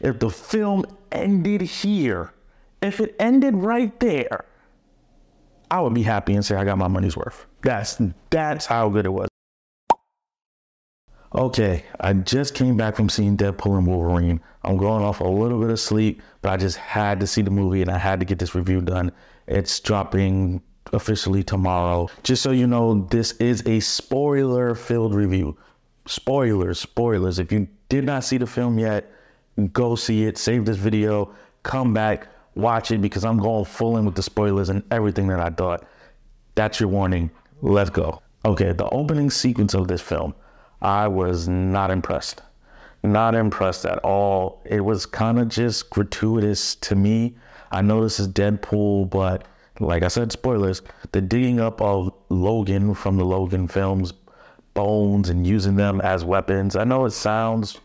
If the film ended here, if it ended right there, I would be happy and say I got my money's worth. That's how good it was. Okay, I just came back from seeing Deadpool and Wolverine. I'm going off a little bit of sleep, but I just had to see the movie and I had to get this review done. It's dropping officially tomorrow. Just so you know, this is a spoiler-filled review. Spoilers. If you did not see the film yet, go see it, save this video, come back, watch it, because I'm going full in with the spoilers and everything that I thought. That's your warning. Let's go. Okay, the opening sequence of this film, I was not impressed. Not impressed at all. It was kind of just gratuitous to me. I know this is Deadpool, but like I said, spoilers, the digging up of Logan from the Logan films, bones, and using them as weapons. I know it sounds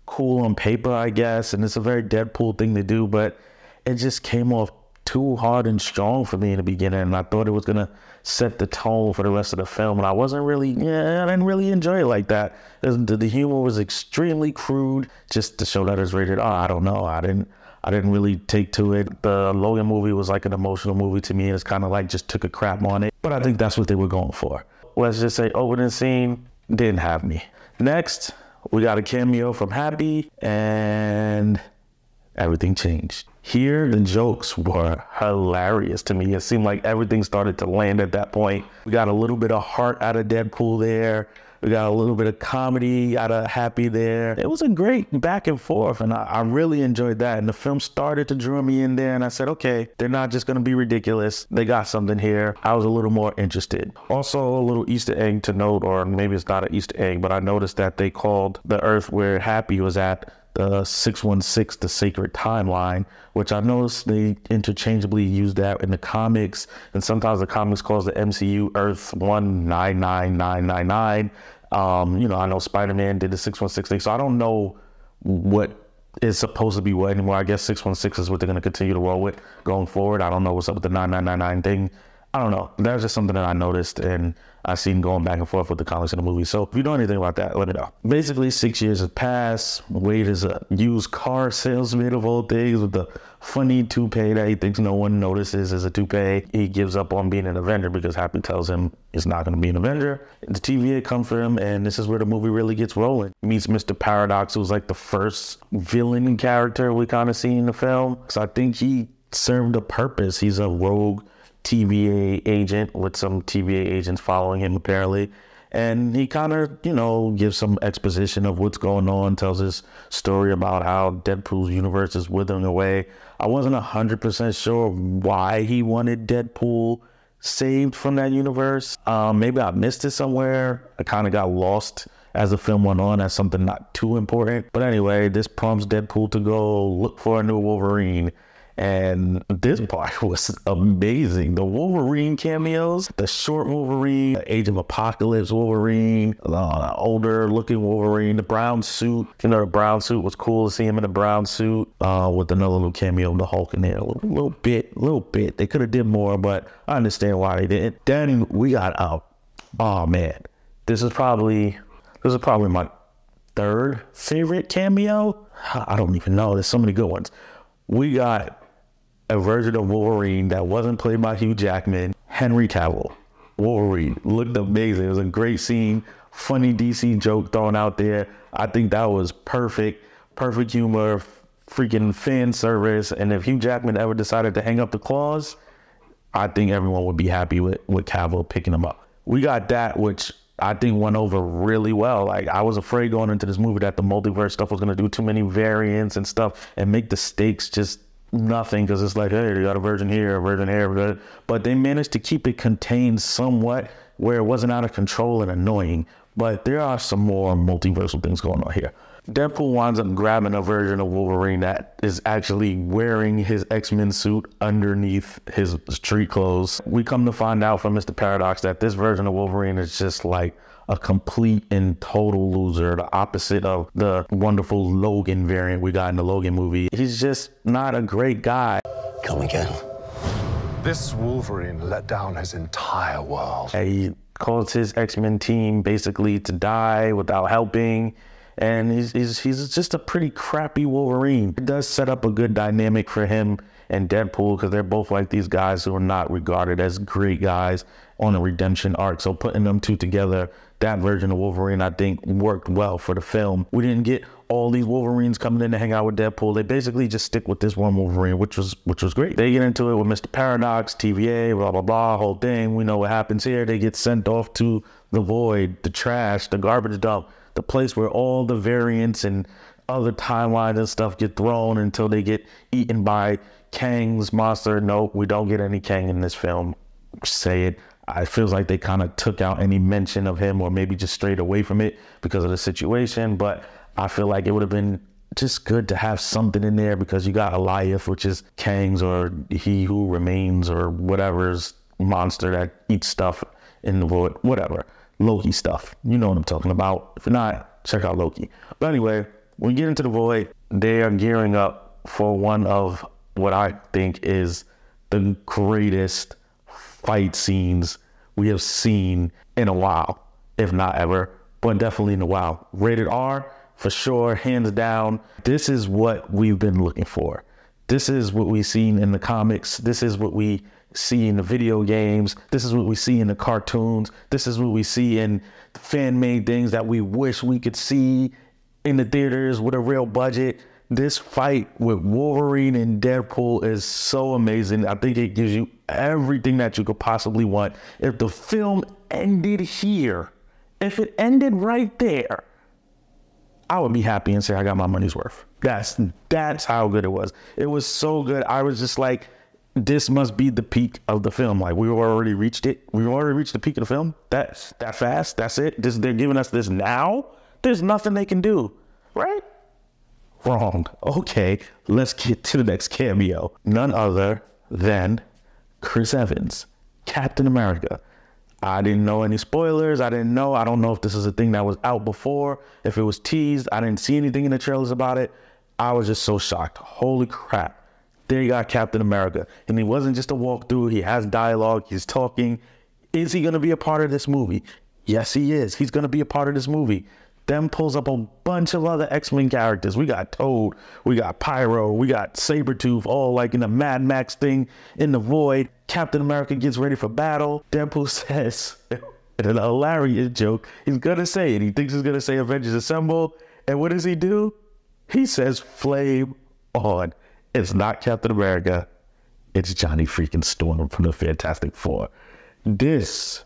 cool on paper, I guess, and it's a very Deadpool thing to do, but it just came off too hard and strong for me in the beginning, and I thought it was gonna set the tone for the rest of the film, and I didn't really enjoy it like that. The humor was extremely crude, just to show that it's rated R. I don't know, I didn't really take to it. The Logan movie was like an emotional movie to me, and it's kind of like just took a crap on it, but I think that's what they were going for. Let's just say opening scene didn't have me. Next, we got a cameo from Happy, and everything changed. Here, the jokes were hilarious to me. It seemed like everything started to land at that point. We got a little bit of heart out of Deadpool there. We got a little bit of comedy out of Happy there. It was a great back and forth, and I really enjoyed that. And the film started to draw me in there, and I said, okay, they're not just gonna be ridiculous. They got something here. I was a little more interested. Also, a little Easter egg to note, or maybe it's not an Easter egg, but I noticed that they called the Earth where Happy was at the 616, the sacred timeline, which I noticed they interchangeably use that in the comics, and sometimes the comics calls the MCU Earth 199999. I know Spider-Man did the 616 thing, so I don't know what is supposed to be what anymore. I guess 616 is what they're going to continue to roll with going forward. I don't know what's up with the 9999 thing. I don't know. That's just something that I noticed, and I seen going back and forth with the comics and the movie. So if you know anything about that, let me know. Basically, 6 years have passed. Wade is a used car salesman of all things with the funny toupee that he thinks no one notices as a toupee. He gives up on being an Avenger because Happy tells him he's not going to be an Avenger. The TVA comes for him, and this is where the movie really gets rolling. He meets Mr. Paradox, who's like the first villain character we kind of see in the film. So I think he served a purpose. He's a rogue TVA agent with some TVA agents following him apparently, and he kind of gives some exposition of what's going on, tells his story about how Deadpool's universe is withering away. I wasn't 100% sure why he wanted Deadpool saved from that universe. Maybe I missed it somewhere. I kind of got lost as the film went on as something not too important, but anyway, this prompts Deadpool to go look for a new Wolverine. And this part was amazing. The Wolverine cameos, the short Wolverine, the Age of Apocalypse Wolverine, the older looking Wolverine, the brown suit. The brown suit was cool to see him in a brown suit with another little cameo of the Hulk in there. A little bit. They could have did more, but I understand why they didn't. Then we got out. Oh man, this is probably my third favorite cameo. I don't even know. There's so many good ones. We got a version of Wolverine that wasn't played by Hugh Jackman. Henry Cavill, Wolverine, looked amazing. It was a great scene, funny DC joke thrown out there. I think that was perfect humor, freaking fan service. And if Hugh Jackman ever decided to hang up the claws, I think everyone would be happy with Cavill picking him up. We got that, which I think went over really well. Like, I was afraid going into this movie that the multiverse stuff was going to do too many variants and stuff and make the stakes just nothing, because it's like, hey, they got a version here, a version here, but they managed to keep it contained somewhat where it wasn't out of control and annoying. But there are some more multiversal things going on here. Deadpool winds up grabbing a version of Wolverine that is actually wearing his X-Men suit underneath his street clothes. We come to find out from Mr. Paradox that this version of Wolverine is just like a complete and total loser, the opposite of the wonderful Logan variant we got in the Logan movie. He's just not a great guy. Come again. This Wolverine let down his entire world. He calls his X-Men team basically to die without helping, and he's just a pretty crappy Wolverine. It does set up a good dynamic for him and Deadpool, because they're both like these guys who are not regarded as great guys on a redemption arc. So putting them two together, that version of Wolverine, I think, worked well for the film. We didn't get all these Wolverines coming in to hang out with Deadpool. They basically just stick with this one Wolverine, which was great. They get into it with Mr. Paradox, TVA, blah, blah, blah, whole thing. We know what happens here. They get sent off to the void, the trash, the garbage dump, the place where all the variants and other timelines and stuff get thrown until they get eaten by Kang's monster. Nope, we don't get any Kang in this film. Say it. I feels like they kind of took out any mention of him, or maybe just strayed away from it because of the situation. But I feel like it would have been just good to have something in there, because you got Eliath, which is Kang's, or He Who Remains, or whatever's monster that eats stuff in the void, whatever. Loki stuff. You know what I'm talking about. If you're not, check out Loki. But anyway, when you get into the void, they are gearing up for one of what I think is the greatest fight scenes we have seen in a while, if not ever, but definitely in a while. Rated R, for sure, hands down. This is what we've been looking for. This is what we've seen in the comics. This is what we see in the video games. This is what we see in the cartoons. This is what we see in fan-made things that we wish we could see in the theaters with a real budget. This fight with Wolverine and Deadpool is so amazing. I think it gives you everything that you could possibly want. If the film ended here, if it ended right there, I would be happy and say I got my money's worth. That's how good it was. It was so good. I was just like, this must be the peak of the film. Like, we already reached it. We already reached the peak of the film. That fast. That's it. They're giving us this now. There's nothing they can do, right? Wrong. Okay, let's get to the next cameo. None other than Chris Evans, Captain America. I didn't know any spoilers. I don't know if this is a thing that was out before, if it was teased. I didn't see anything in the trailers about it. I was just so shocked. Holy crap. There you got Captain America. And he wasn't just a walkthrough. He has dialogue. He's talking. Is he going to be a part of this movie? Yes, he is. He's going to be a part of this movie. Then pulls up a bunch of other X-Men characters. We got Toad, we got Pyro, we got Sabretooth, all like in a Mad Max thing in the void. Captain America gets ready for battle. Deadpool says, in a hilarious joke, he's gonna say it. He thinks he's gonna say Avengers Assemble. And what does he do? He says, flame on. It's not Captain America. It's Johnny freaking Storm from the Fantastic Four. This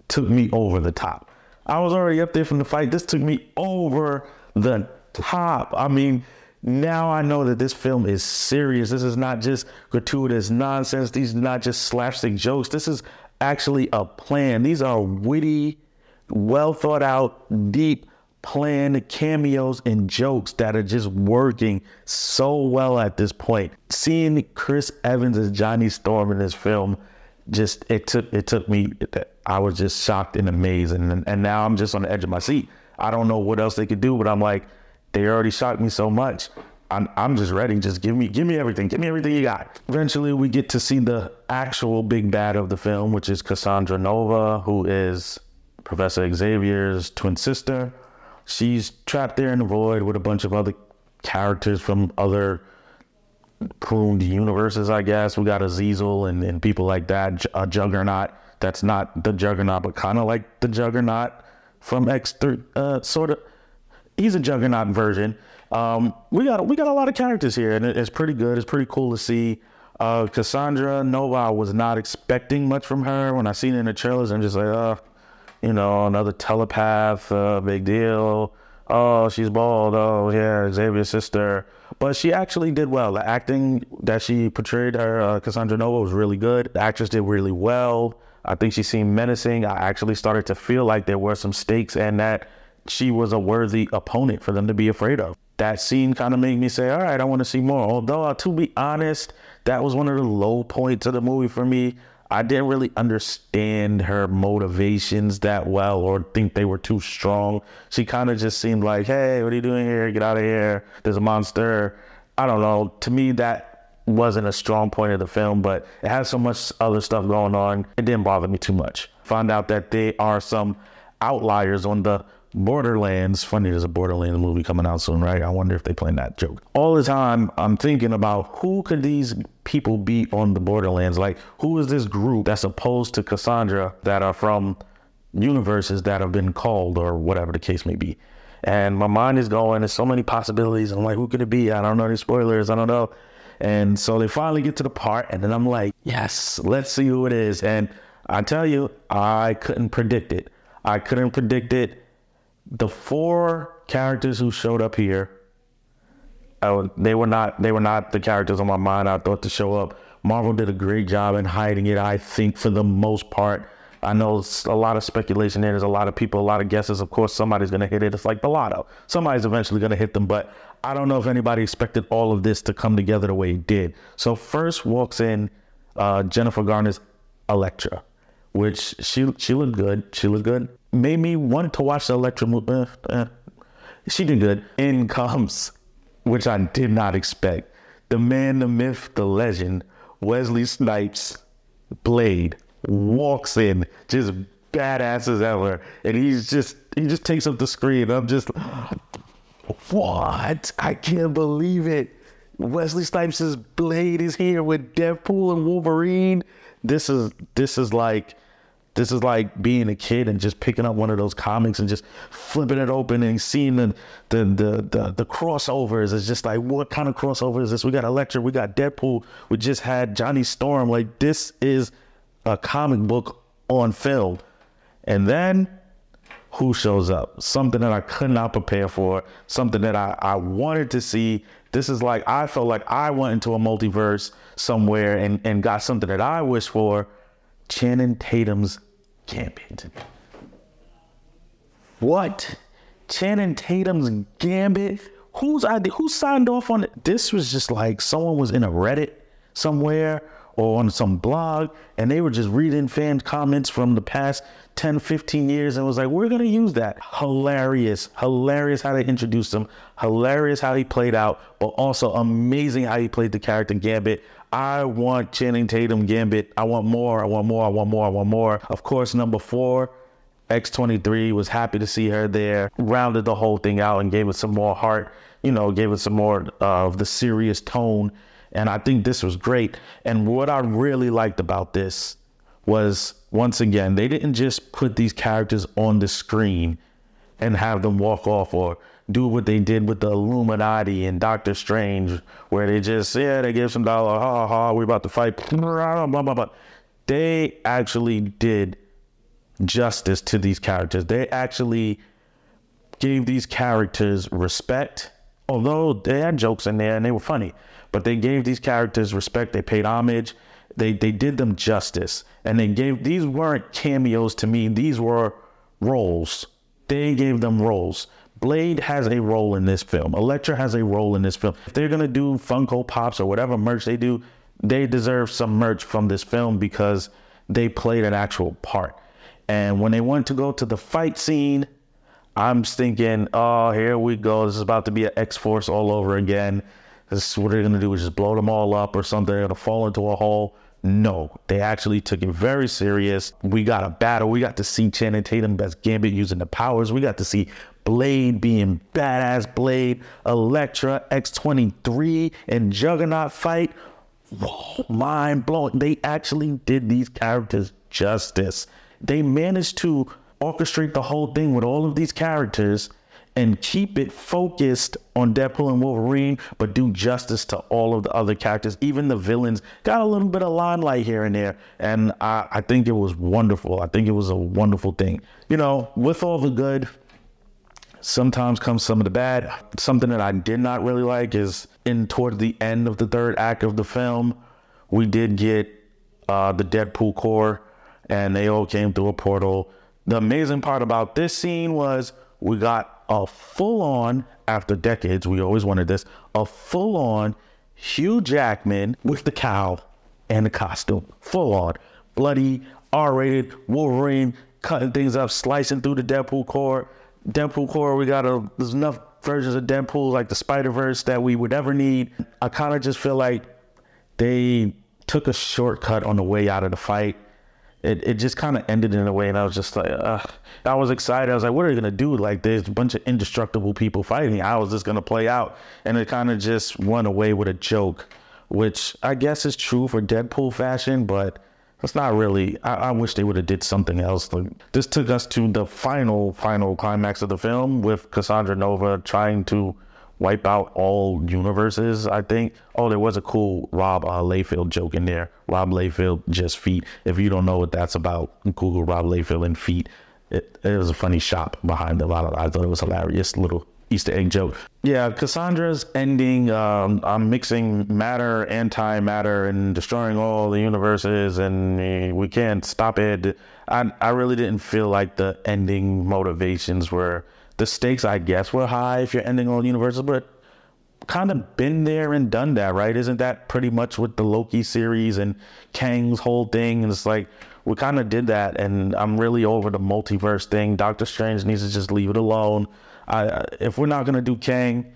took me over the top. I was already up there from the fight. This took me over the top. I mean, now I know that this film is serious. This is not just gratuitous nonsense. These are not just slapstick jokes. This is actually a plan. These are witty, well thought out, deep planned cameos and jokes that are just working so well at this point. Seeing Chris Evans as Johnny Storm in this film, just it took me. I was just shocked and amazed, and now I'm just on the edge of my seat. I don't know what else they could do, but I'm like, they already shocked me so much. I'm just ready. Just give me everything. Give me everything you got. Eventually, we get to see the actual big bad of the film, which is Cassandra Nova, who is Professor Xavier's twin sister. She's trapped there in the void with a bunch of other characters from other pruned universes, I guess. We got Azazel and people like that. A Juggernaut. That's not the Juggernaut, but kind of like the Juggernaut from X3. Sort of. He's a Juggernaut version. We got a lot of characters here, and it's pretty good. It's pretty cool to see. Cassandra Nova, I was not expecting much from her. When I seen it in the trailers, I'm just like, another telepath, big deal. Oh, she's bald. Oh, yeah, Xavier's sister. But she actually did well. The acting that she portrayed her, Cassandra Nova, was really good. The actress did really well. I think she seemed menacing. I actually started to feel like there were some stakes and that she was a worthy opponent for them to be afraid of. That scene kind of made me say, all right, I want to see more. Although, to be honest, that was one of the low points of the movie for me. I didn't really understand her motivations that well or think they were too strong. She kind of just seemed like, hey, what are you doing here? Get out of here. There's a monster. I don't know. To me, that wasn't a strong point of the film, but it has so much other stuff going on. It didn't bother me too much. Found out that there are some outliers on the Borderlands, funny, there's a Borderlands movie coming out soon, right? I wonder if they playing that joke. All the time, I'm thinking about who could these people be on the Borderlands? Like, who is this group that's opposed to Cassandra that are from universes that have been called or whatever the case may be? And my mind is going, there's so many possibilities. I'm like, who could it be? I don't know any spoilers. I don't know. And so they finally get to the part, and then I'm like, yes, let's see who it is. And I tell you, I couldn't predict it. I couldn't predict it. The 4 characters who showed up here, they were not the characters on my mind I thought to show up. Marvel did a great job in hiding it, I think, for the most part. I know it's a lot of speculation there. There's a lot of people, a lot of guesses. Of course, somebody's going to hit it. It's like the lotto. Somebody's eventually going to hit them, but I don't know if anybody expected all of this to come together the way it did. So first walks in Jennifer Garner's Elektra, which she looked good. She looked good. Made me want to watch the Elektra movie. She did good. In comes, which I did not expect, the man, the myth, the legend, Wesley Snipes, Blade, walks in, just badass as ever, and he just takes up the screen. I'm just, what? I can't believe it. Wesley Snipes' Blade is here with Deadpool and Wolverine. This is like being a kid and just picking up one of those comics and just flipping it open and seeing the crossovers. It's just like, what kind of crossover is this? We got Elektra, we got Deadpool, we just had Johnny Storm. Like, this is a comic book on film. And then who shows up? Something that I could not prepare for, something that I wanted to see. This is like, I felt like I went into a multiverse somewhere and got something that I wished for. Channing Tatum's Gambit. What? Channing Tatum's Gambit? Who signed off on it? This was just like someone was in a Reddit somewhere or on some blog, and they were just reading fan comments from the past 10, 15 years and was like, we're going to use that. Hilarious how they introduced him. Hilarious how he played out, but also amazing how he played the character Gambit. I want Channing Tatum Gambit. I want more. Of course, number 4, X-23, was happy to see her there. Rounded the whole thing out and gave it some more heart, gave it some more of the serious tone. And I think this was great. And what I really liked about this was, once again, they didn't just put these characters on the screen and have them walk off or do what they did with the Illuminati and Doctor Strange, where they just, they give some dollar, we're about to fight, blah, blah, blah. They actually did justice to these characters. They actually gave these characters respect, although they had jokes in there and they were funny, but they gave these characters respect. They paid homage. They did them justice. And these weren't cameos to me. These were roles. They gave them roles. Blade has a role in this film. Elektra has a role in this film. If they're going to do Funko Pops or whatever merch they do, they deserve some merch from this film because they played an actual part. And when they went to go to the fight scene, I'm thinking, oh, here we go. This is about to be an X-Force all over again. This is what they're going to do, is just blow them all up or something. They're going to fall into a hole. No, they actually took it very serious. We got a battle. We got to see Channing Tatum as Gambit using the powers. We got to see Blade being badass Blade, Elektra, X-23, and Juggernaut fight. Whoa, mind blowing. They actually did these characters justice. They managed to orchestrate the whole thing with all of these characters and keep it focused on Deadpool and Wolverine, but do justice to all of the other characters. Even the villains got a little bit of limelight here and there. And I think it was wonderful. I think it was a wonderful thing. With all the good, sometimes comes some of the bad. Something that I did not really like is toward the end of the 3rd act of the film, we did get the Deadpool Corps, and they all came through a portal. The amazing part about this scene was we got a full-on, after decades, we always wanted this, a full-on Hugh Jackman with the cowl and the costume. Full-on. Bloody, R-rated, Wolverine, cutting things up, slicing through the Deadpool Corps. Deadpool Corps, there's enough versions of Deadpool, like the Spider-Verse, that we would ever need. I kind of just feel like they took a shortcut on the way out of the fight. it just kind of ended in a way, and I was just like, I was excited. I was like, what are they gonna do? Like, there's a bunch of indestructible people fighting. How is this gonna play out? And it kind of just went away with a joke, which I guess is true for Deadpool fashion, but it's not really. I wish they would have did something else. Like, this took us to the final climax of the film with Cassandra Nova trying to wipe out all universes, I think. Oh, there was a cool Rob Liefeld joke in there. Rob Liefeld, just feet. If you don't know what that's about, Google Rob Liefeld and feet. It was a funny shop behind a lot of. I thought it was hilarious little Easter egg joke. Yeah, Cassandra's ending, I'm mixing matter, antimatter, and destroying all the universes, and we can't stop it. I really didn't feel like the ending motivations were, the stakes, I guess, were high if you're ending all universes, but kind of been there and done that, right? Isn't that pretty much what the Loki series and Kang's whole thing? And it's like, we kind of did that, and I'm really over the multiverse thing. Doctor Strange needs to just leave it alone. If we're not going to do Kang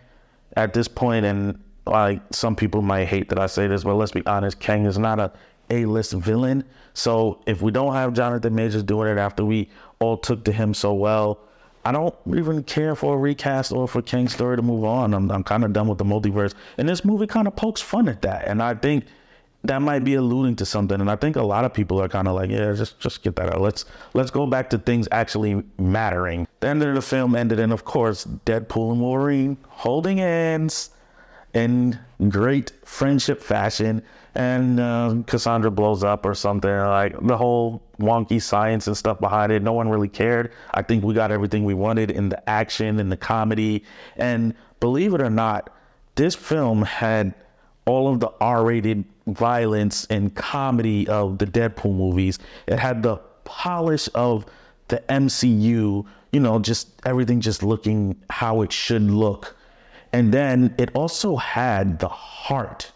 at this point, and like some people might hate that I say this, but let's be honest, Kang is not a A-list villain. So if we don't have Jonathan Majors doing it after we all took to him so well, I don't even care for a recast or for Kang's story to move on. I'm kind of done with the multiverse. And this movie kind of pokes fun at that. And I think that might be alluding to something. And I think a lot of people are kind of like, yeah, just get that out. Let's go back to things actually mattering. The end of the film ended in, of course, Deadpool and Wolverine holding hands in great friendship fashion. And Cassandra blows up or something. Like, the whole wonky science and stuff behind it, no one really cared. I think we got everything we wanted in the action and the comedy. And believe it or not, this film had all of the R-rated violence and comedy of the Deadpool movies. It had the polish of the MCU, you know, just everything just looking how it should look. And then it also had the heart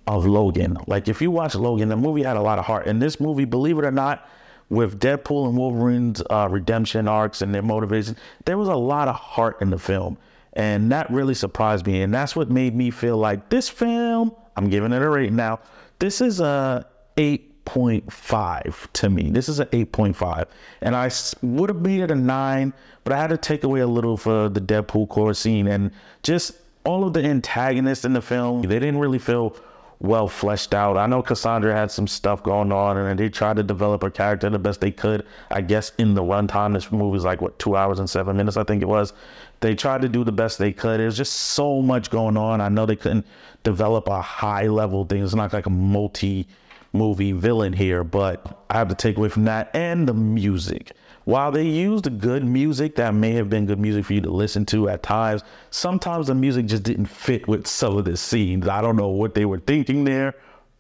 of Logan. Like, if you watch Logan, the movie had a lot of heart. And this movie, believe it or not, with Deadpool and Wolverine's redemption arcs and their motivation, there was a lot of heart in the film. And that really surprised me. And that's what made me feel like this film, I'm giving it a rating now, this is a 8.5 to me. This is an 8.5. And I would have made it a 9, but I had to take away a little for the Deadpool core scene. And just all of the antagonists in the film, they didn't really feel well fleshed out. I know Cassandra had some stuff going on, and they tried to develop her character the best they could. I guess in the runtime, this movie was like, what, 2 hours and 7 minutes, I think it was. They tried to do the best they could. There's just so much going on. I know they couldn't develop a high level thing. It's not like a multi-movie villain here, but I have to take away from that. And the music. While they used good music that may have been good music for you to listen to at times, sometimes the music just didn't fit with some of the scenes. I don't know what they were thinking there,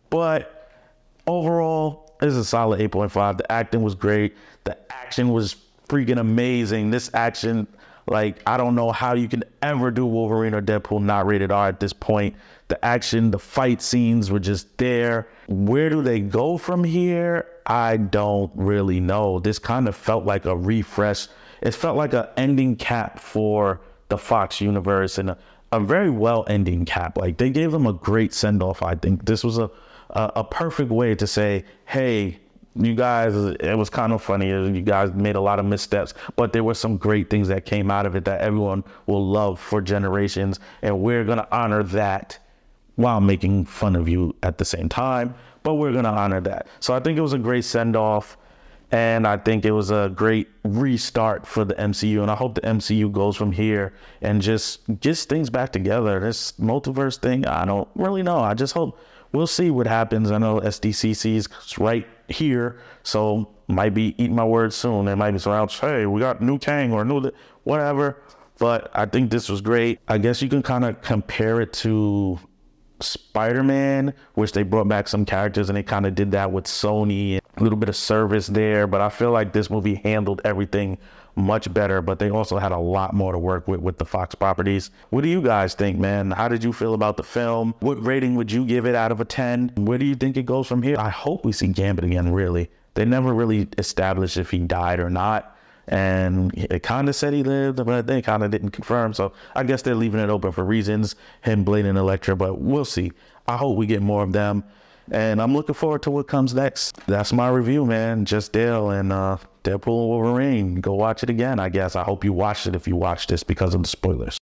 but overall, it's a solid 8.5. The acting was great. The action was freaking amazing. This action, like, I don't know how you can ever do Wolverine or Deadpool not rated R at this point. The action, the fight scenes were just there. Where do they go from here? I don't really know. This kind of felt like a refresh. It felt like an ending cap for the Fox universe, and a very well ending cap. Like, they gave them a great send off. I think this was a perfect way to say, hey, you guys, it was kind of funny. You guys made a lot of missteps, but there were some great things that came out of it that everyone will love for generations. And we're going to honor that while making fun of you at the same time. But we're going to honor that. So I think it was a great send off. And I think it was a great restart for the MCU. And I hope the MCU goes from here and just gets things back together. This multiverse thing, I don't really know. I just hope we'll see what happens. I know SDCC is right here, so might be eating my words soon. They might be surrounded, hey, we got new Kang or new whatever. But I think this was great. I guess you can kind of compare it to Spider-Man, which they brought back some characters and they kind of did that with Sony, and a little bit of service there. But I feel like this movie handled everything much better, but they also had a lot more to work with the Fox properties. What do you guys think, man? How did you feel about the film? What rating would you give it out of a 10? Where do you think it goes from here? I hope we see Gambit again, really. They never really established if he died or not. And it kind of said he lived, but they kind of didn't confirm. So I guess they're leaving it open for reasons, him, Blade, and Elektra, but we'll see. I hope we get more of them. And I'm looking forward to what comes next. That's my review, man. Just Dale and Deadpool Wolverine. Go watch it again, I guess. I hope you watched it if you watched this because of the spoilers.